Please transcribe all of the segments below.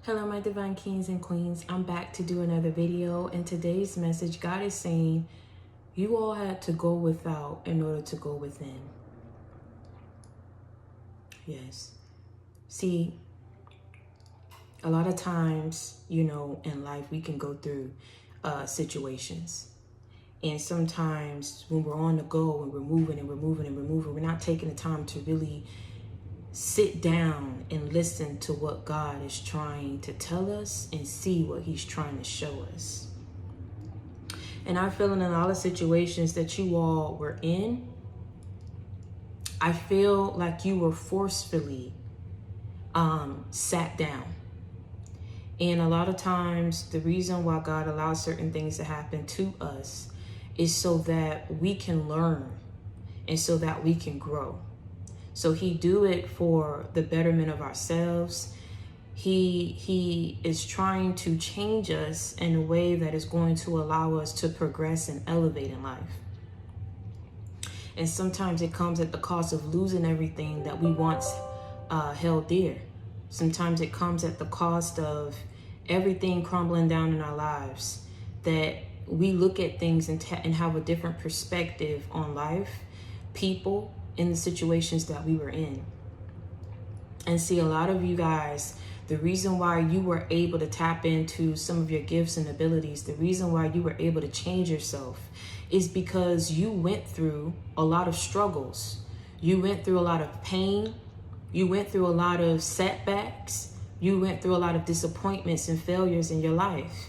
Hello, my divine kings and queens. I'm back to do another video. In today's message, God is saying you all had to go without in order to go within. Yes. See, a lot of times, in life, we can go through situations. And sometimes when we're on the go and we're moving and we're moving and we're moving, we're not taking the time to really sit down and listen to what God is trying to tell us and see what he's trying to show us. And I feel in a lot of situations that you all were in, I feel like you were forcefully sat down. And a lot of times the reason why God allows certain things to happen to us is so that we can learn and so that we can grow. So he do it for the betterment of ourselves. He is trying to change us in a way that is going to allow us to progress and elevate in life. And sometimes it comes at the cost of losing everything that we once held dear. Sometimes it comes at the cost of everything crumbling down in our lives, that we look at things and have a different perspective on life, people, in the situations that we were in. And see, a lot of you guys, the reason why you were able to tap into some of your gifts and abilities, the reason why you were able to change yourself is because you went through a lot of struggles. You went through a lot of pain. You went through a lot of setbacks. You went through a lot of disappointments and failures in your life.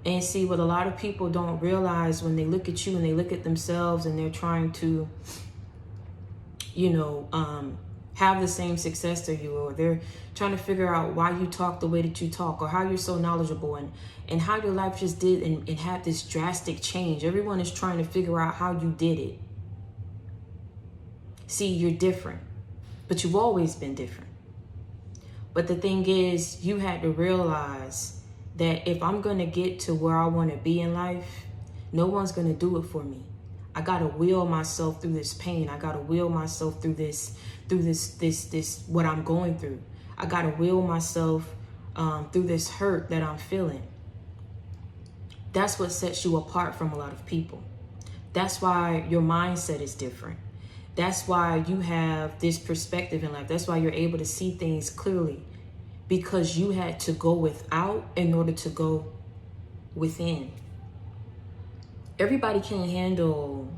And see, what a lot of people don't realize when they look at you and they look at themselves and they're trying to have the same success that you, or they're trying to figure out why you talk the way that you talk, or how you're so knowledgeable, and how your life just did and had this drastic change. Everyone is trying to figure out how you did it. See, you're different, but you've always been different. But the thing is, you had to realize that if I'm going to get to where I want to be in life, no one's going to do it for me. I got to will myself through this pain. I got to will myself through this, what I'm going through. I got to will myself through this hurt that I'm feeling. That's what sets you apart from a lot of people. That's why your mindset is different. That's why you have this perspective in life. That's why you're able to see things clearly, because you had to go without in order to go within. Everybody can't handle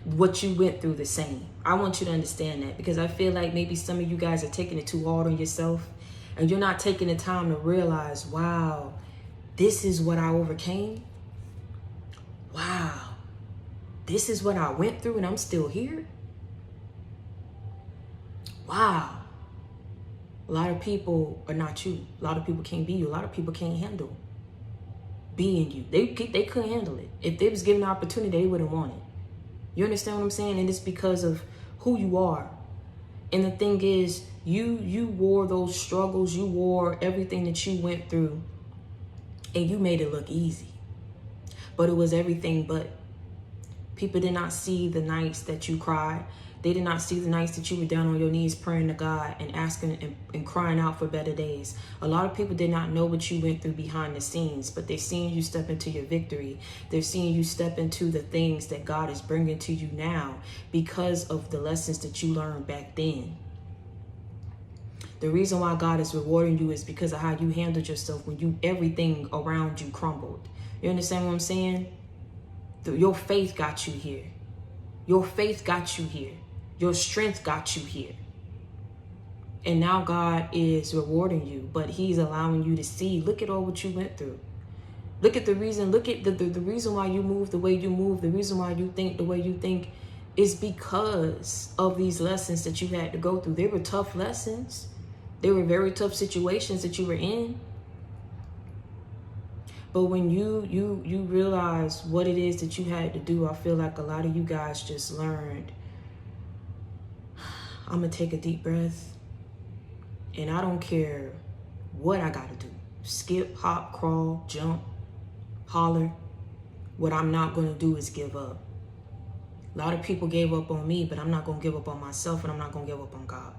what you went through the same. I want you to understand that, because I feel like maybe some of you guys are taking it too hard on yourself and you're not taking the time to realize, wow, this is what I overcame. Wow, this is what I went through and I'm still here. Wow. A lot of people are not you. A lot of people can't be you. A lot of people can't handle being you. They couldn't handle it. If they was given the opportunity, they wouldn't want it. You understand what I'm saying? And it's because of who you are. And the thing is, you wore those struggles, you wore everything that you went through, and you made it look easy. But it was everything but. People did not see the nights that you cried. They did not see the nights that you were down on your knees praying to God and asking and crying out for better days. A lot of people did not know what you went through behind the scenes, but they're seeing you step into your victory. They're seeing you step into the things that God is bringing to you now because of the lessons that you learned back then. The reason why God is rewarding you is because of how you handled yourself when everything around you crumbled. You understand what I'm saying? Your faith got you here. Your faith got you here. Your strength got you here. And now God is rewarding you, but he's allowing you to see, look at all what you went through. Look at the reason why you move the way you move, the reason why you think the way you think is because of these lessons that you had to go through. They were tough lessons. They were very tough situations that you were in. But when you realize what it is that you had to do, I feel like a lot of you guys just learned, I'm going to take a deep breath, and I don't care what I got to do. Skip, hop, crawl, jump, holler. What I'm not going to do is give up. A lot of people gave up on me, but I'm not going to give up on myself, and I'm not going to give up on God.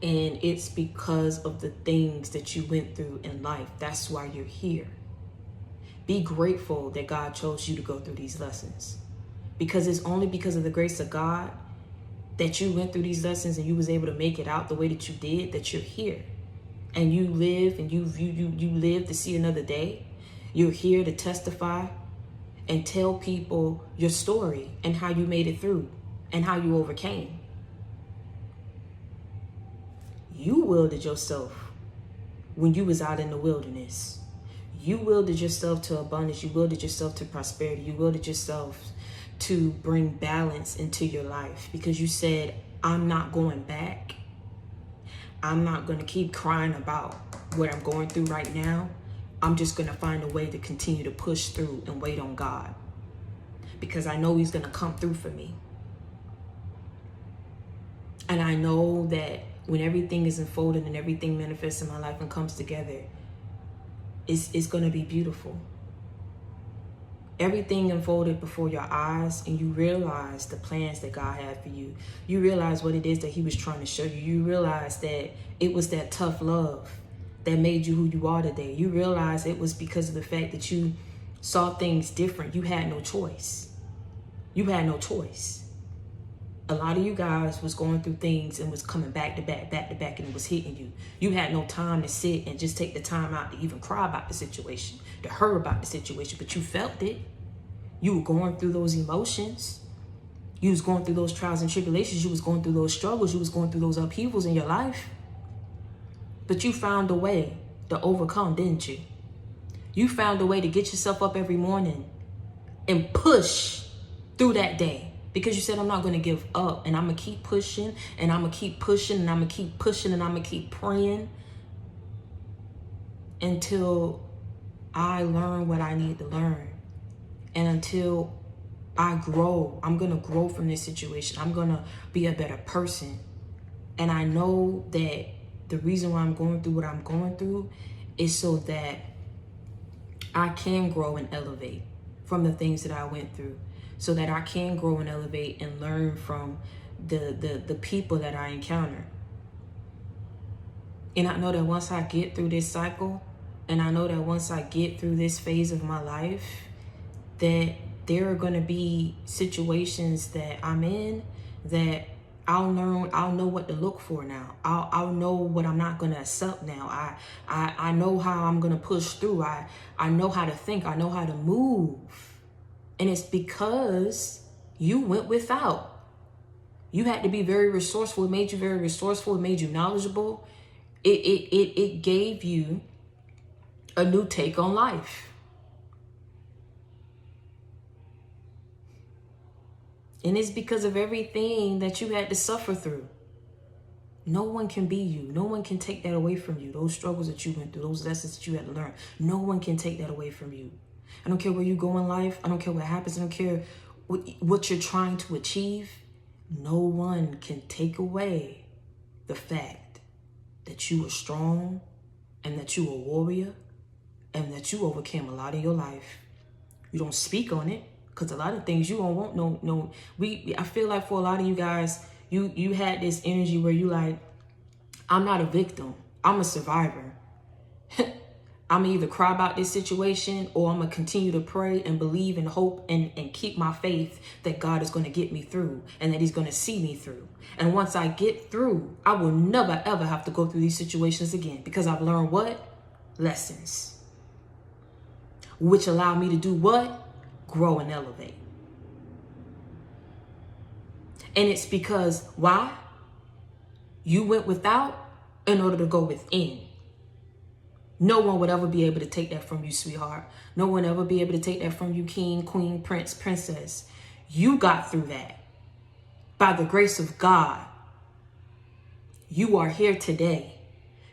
And it's because of the things that you went through in life. That's why you're here. Be grateful that God chose you to go through these lessons. Because it's only because of the grace of God that you went through these lessons and you was able to make it out the way that you did, that you're here. And you live and you live to see another day. You're here to testify and tell people your story and how you made it through and how you overcame. You wielded yourself when you was out in the wilderness. You wielded yourself to abundance. You wielded yourself to prosperity. You wielded yourself to bring balance into your life because you said, I'm not going back. I'm not going to keep crying about what I'm going through right now. I'm just going to find a way to continue to push through and wait on God because I know he's going to come through for me. And I know that when everything is unfolded and everything manifests in my life and comes together, it's going to be beautiful. Everything unfolded before your eyes and you realize the plans that God had for you. You realize what it is that he was trying to show you. You realize that it was that tough love that made you who you are today. You realize it was because of the fact that you saw things different. You had no choice. You had no choice. A lot of you guys was going through things and was coming back to back, and it was hitting you. You had no time to sit and just take the time out to even cry about the situation, to hurt about the situation, but you felt it. You were going through those emotions. You was going through those trials and tribulations. You was going through those struggles. You was going through those upheavals in your life. But you found a way to overcome, didn't you? You found a way to get yourself up every morning and push through that day. Because you said, I'm not going to give up and I'm going to keep pushing and I'm going to keep pushing and I'm going to keep pushing and I'm going to keep praying until I learn what I need to learn. And until I grow, I'm going to grow from this situation. I'm going to be a better person. And I know that the reason why I'm going through what I'm going through is so that I can grow and elevate from the things that I went through. So that I can grow and elevate and learn from the people that I encounter. And I know that once I get through this cycle, and I know that once I get through this phase of my life, that there are going to be situations that I'm in that I'll know what to look for now. I'll know what I'm not going to accept now. I know how I'm going to push through. I know how to think. I know how to move. And it's because you went without. You had to be very resourceful. It made you very resourceful. It made you knowledgeable. It gave you a new take on life. And it's because of everything that you had to suffer through. No one can be you. No one can take that away from you. Those struggles that you went through, those lessons that you had to learn. No one can take that away from you. I don't care where you go in life. I don't care what happens. I don't care what you're trying to achieve. No one can take away the fact that you were strong and that you were a warrior and that you overcame a lot in your life. You don't speak on it because a lot of things you don't want. I feel like for a lot of you guys, you had this energy where you like, I'm not a victim. I'm a survivor. I'm going to either cry about this situation or I'm going to continue to pray and believe and hope and keep my faith that God is going to get me through and that he's going to see me through. And once I get through, I will never, ever have to go through these situations again because I've learned what? Lessons. Which allow me to do what? Grow and elevate. And it's because why? You went without in order to go within. No one would ever be able to take that from you, sweetheart. No one ever be able to take that from you, king, queen, prince, princess. You got through that. By the grace of God, you are here today.